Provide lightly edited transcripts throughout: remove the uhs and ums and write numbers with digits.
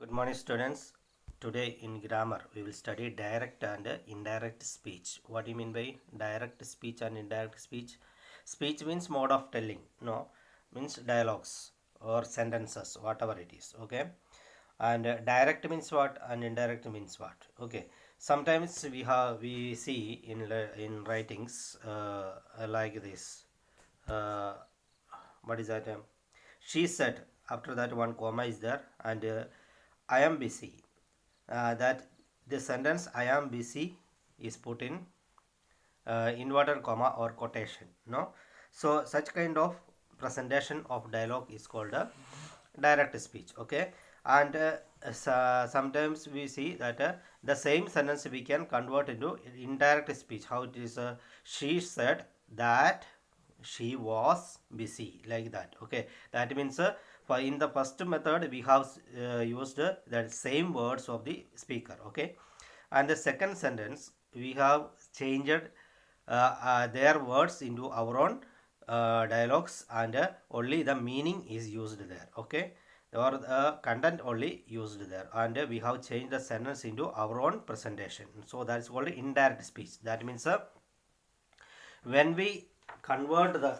Good morning, students. Today in grammar, we will study direct and indirect speech. What do you mean by direct speech and indirect speech? Speech means mode of telling. No, means dialogues or sentences, whatever it is. Okay, and direct means what, and indirect means what. Okay, sometimes we see in writings like this. Uh, what is that? She said. After that, one comma is there, and I am busy. That the sentence I am busy is put in inverted comma or quotation. No, so such kind of presentation of dialogue is called a direct speech. Okay, and sometimes we see that the same sentence we can convert into indirect speech. How it is? She said that she was busy, like that. Okay, that means for in the first method we have used that same words of the speaker. Okay, and the second sentence we have changed their words into our own dialogues, and only the meaning is used there. Okay, or the content only used there, and we have changed the sentence into our own presentation. So that is called indirect speech. That means when we convert the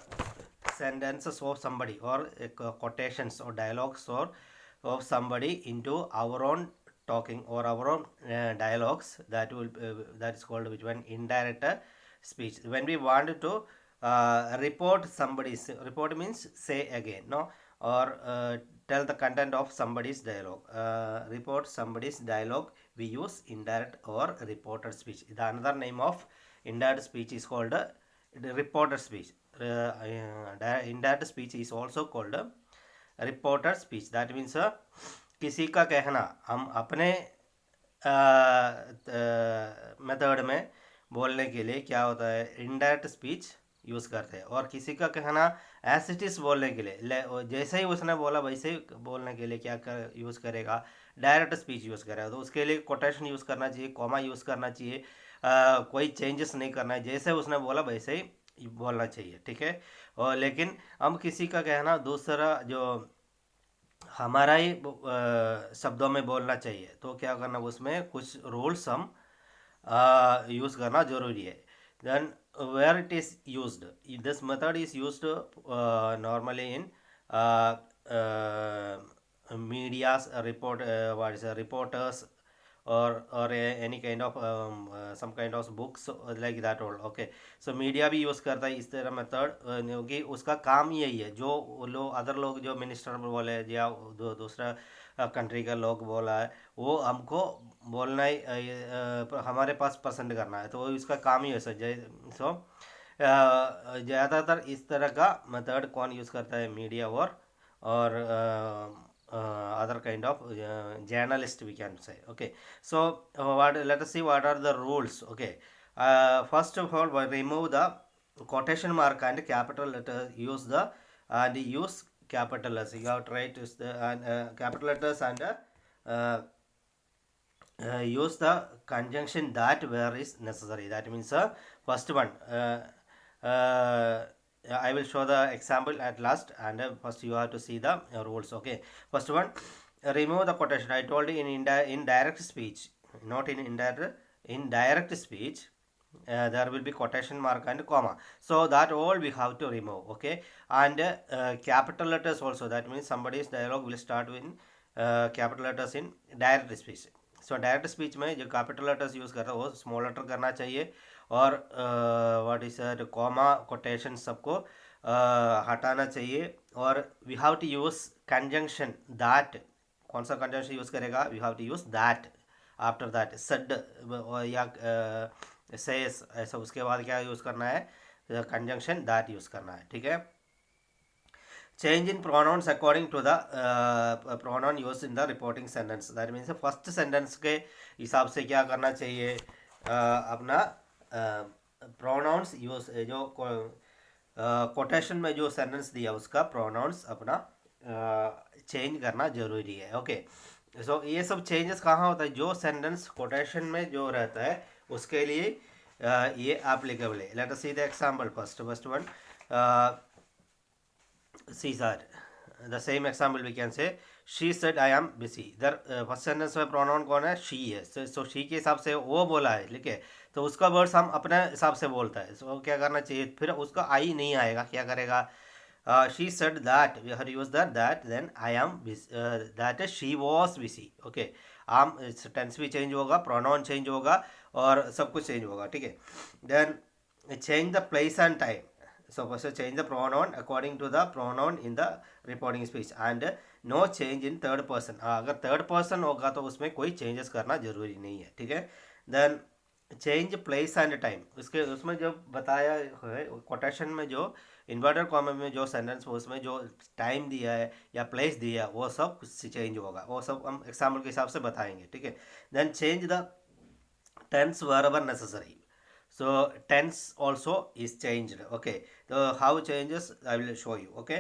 sentences of somebody, or quotations or dialogues or of somebody into our own talking or our own dialogues, that is called which one, indirect speech. When we want to report means say again, no, or tell the content of somebody's dialogue, report somebody's dialogue, we use indirect or reported speech. The another name of indirect speech is called reported speech. Indirect speech is also called reported speech. That means किसी का कहना हम अपने method में बोलने के लिए क्या होता है, इनडायरेक्ट स्पीच यूज़ करते हैं, और किसी का कहना एज इट इज़ बोलने के लिए जैसे ही उसने बोला वैसे ही बोलने के लिए क्या यूज़ करेगा, डायरेक्ट स्पीच यूज़ करेगा. तो उसके लिए कोटेशन यूज़ करना चाहिए, कॉमा यूज़ करना चाहिए, कोई चेंजेस नहीं करना है, जैसे उसने बोला वैसे ही बोलना चाहिए. ठीक है. और लेकिन हम किसी का कहना दूसरा जो हमारा ही शब्दों में बोलना चाहिए, तो क्या करना, उसमें कुछ रूल्स हम यूज़ करना ज़रूरी है. Then where it is used, this method is used normally in media's report, what is reporters, or any kind of some kind of books like that all. Okay, so media भी use करता है इस तरह method, क्योंकि उसका काम यही है. जो लोग अदर लोग जो मिनिस्टर बोले या दूसरा कंट्री का लोग बोला है, वो हमको बोलना ही हमारे पास पसंद करना है, तो इसका काम ही है. सो ज़्यादातर इस तरह का मेथड कौन यूज़ करता है, मीडिया और other kind of journalist, we can say. Okay, so let us see what are the rules. Okay, first of all, we remove the quotation mark and capital letter, use capital letters. You have to write the capital letters, and use the conjunction that where is necessary. That means first one, I will show the example at last, and first you have to see the rules. Okay, first one, remove the quotation. I told you in direct speech, not in indirect speech, there will be quotation mark and comma, so that all we have to remove. Okay, and capital letters also. That means somebody's dialogue will start with capital letters in direct speech. So direct speech में जो capital letters use कर रहा है वो small letter करना चाहिए, और what is comma quotation सबको हटाना चाहिए. और we have to use conjunction that. कौन सा कंजंक्शन यूज़ करेगा, we have to use that after that, said या सेस, ऐसा उसके बाद क्या यूज़ करना है, कंजंक्शन दैट यूज़ करना है. ठीक है. Change in pronouns according to the pronoun used in the reporting sentence. That means first sentence के हिसाब से क्या करना चाहिए, अपना प्रोनाउंस यूज, जो कोटेशन में जो सेंटेंस दिया उसका प्रोनाउंस अपना चेंज करना जरूरी है. ओके, सो ये सब चेंजेस कहाँ होता है, जो सेंटेंस कोटेशन में जो रहता है उसके लिए ये एप्लीकेबल है. Late us see the example. First one, see sir, the same example we can say, she said I am busy. इधर फर्स्ट सेंटेंस में प्रोनाउन कौन है, शी है। सो शी के हिसाब से वो बोला है, ठीक है। तो उसका वर्ड्स हम अपने हिसाब से बोलता है। सो क्या करना चाहिए, फिर उसका आई नहीं आएगा, क्या करेगा, she said that, we have use that, then I am that she was busy. Okay, um tense भी चेंज होगा, प्रोनाउन चेंज होगा और सब कुछ चेंज होगा, ठीक है। Then change the place and time. So first change the pronoun according to the pronoun in the reporting speech and no change in third person. अगर third person होगा तो उसमें कोई changes करना जरूरी नहीं है, ठीक है। then change place and time, उसके उसमें जो बताया है कोटेशन में, जो इन्वर्टर कॉमा में जो सेंटेंस उसमें जो टाइम दिया है या प्लेस दिया है वो सब चेंज होगा, वो सब हम एग्जाम्पल के हिसाब से बताएंगे, ठीक है। Then change the tense wherever necessary. So tense also is changed, okay. So how changes I will show you, okay.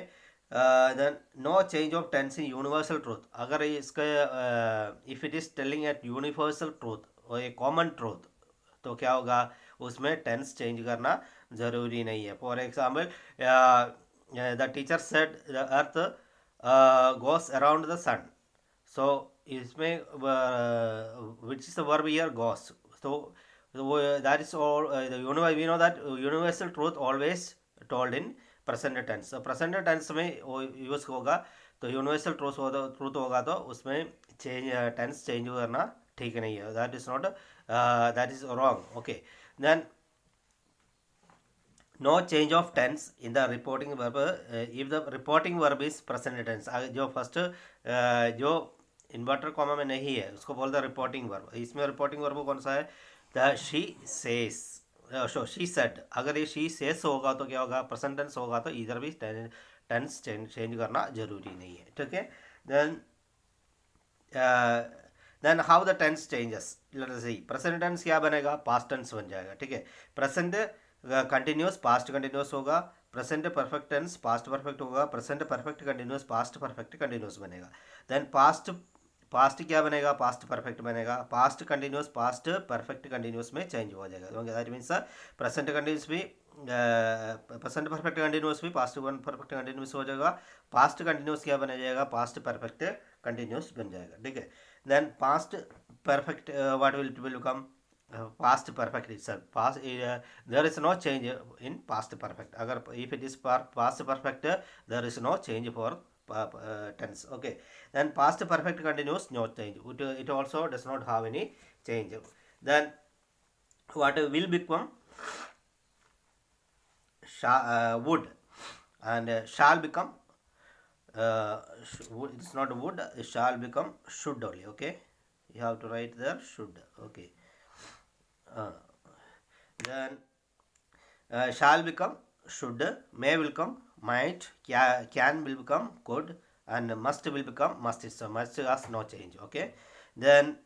Then no change of tense in universal truth. अगर इसका if it is telling at universal truth और a common truth, तो क्या होगा, उसमें tense change करना ज़रूरी नहीं है। For example the teacher said the earth goes around the sun. So इसमें which is the verb here, goes. So that is all. We know that universal truth always told in present tense. So present tense में वो use होगा, तो universal truth होगा तो उसमें change tense change करना ठीक नहीं है, that is not, that is wrong, okay. Then no change of tense in the reporting verb if the reporting verb is present tense. जो फर्स्ट जो इन्वर्टर कॉमा में नहीं है उसको बोलता है रिपोर्टिंग वर्ब। इसमें रिपोर्टिंग वर्ब कौन सा है, the she says, she said. अगर ये शी सेस होगा तो क्या होगा, प्रेजेंट टेंस होगा, तो इधर भी टेंस चेंज करना जरूरी नहीं है, ठीक है। Then how the tense changes, let us see. Present tense क्या बनेगा, पास्ट टेंस बन जाएगा, ठीक है। प्रेजेंट कंटिन्यूस पास्ट कंटिन्यूस होगा, present perfect tense past perfect होगा, present perfect continuous past perfect continuous बनेगा। देन पास्ट क्या बनेगा, पास्ट परफेक्ट बनेगा, past continuous past perfect continuous में चेंज हो जाएगा। दैट मीन्स प्रेजेंट कंटिन्यूस भी प्रेजेंट परफेक्ट कंटिन्यूस भी पास्ट परफेक्ट कंटिन्यूस हो जाएगा, पास्ट कंटिन्यूस क्या बन जाएगा, पास्ट परफेक्ट कंटिन्यूस बन जाएगा, ठीक है। Then past perfect what will become, past perfect itself. Past there is no change in past perfect. Agar if it is past perfect, there is no change for tense, okay. Then past perfect continuous, no change. It also does not have any change. Then what will become, would, and shall become, it's not would, shall become should only, okay. You have to write there should, okay. Then shall become should, may will become might, can will become could, and must will become must. So must has no change, okay. Then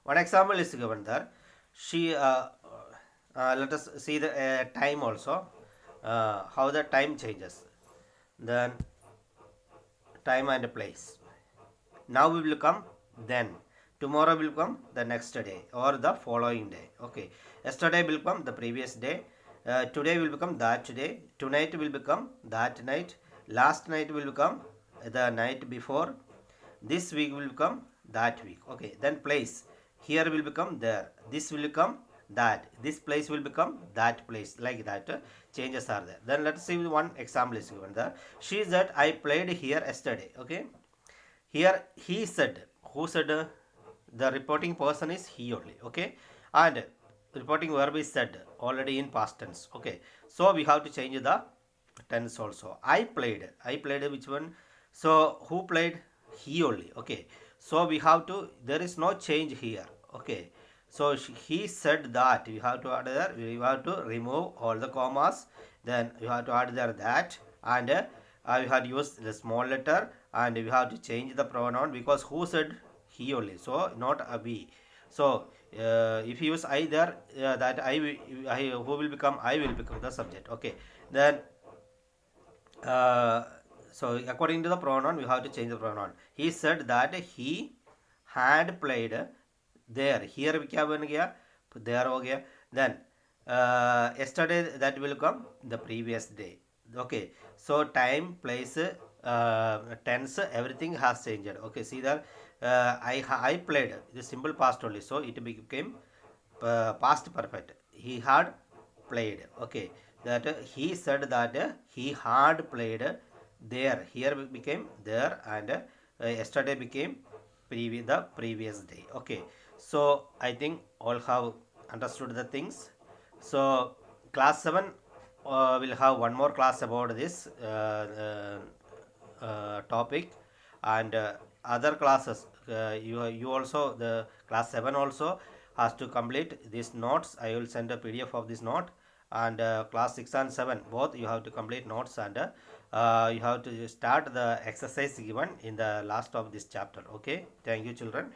one example is given there. She let us see the time also, how the time changes. Then time and place. Now will become then, tomorrow will become the next day or the following day, okay. Yesterday will become the previous day, today will become that day, tonight will become that night, last night will become the night before, this week will become that week, okay. Then place, here will become there, this will become that, this place will become that place, like that changes are there. Then let's see one example is given there. She said I played here yesterday, okay. Here he said, who said, the reporting person is he only, okay, and reporting verb is said already in past tense, okay. So we have to change the tense also. I played which one, so who played, he only, okay. So we have to, there is no change here, okay. So he said that, we have to add there, we have to remove all the commas, then you have to add there that, and you have to use the small letter, and we have to change the pronoun, because who said, he only, so not a we. So if you use I there, that I who will become, I will become the subject, okay. Then so according to the pronoun we have to change the pronoun. He said that he had played there, here क्या बन गया, there हो गया. Then yesterday, that will come the previous day, Okay, so time, place, tense, everything has changed. Okay, see that I played the simple past only, so it became past perfect. He had played. Okay, that he said that he had played there. Here became there, and yesterday became the previous day. Okay, so I think all have understood the things. So class 7 will have one more class about this topic, and other classes, you also, the class 7 also has to complete these notes. I will send a PDF of this note, and class 6 and 7 both you have to complete notes, and you have to start the exercise given in the last of this chapter. Okay, thank you children.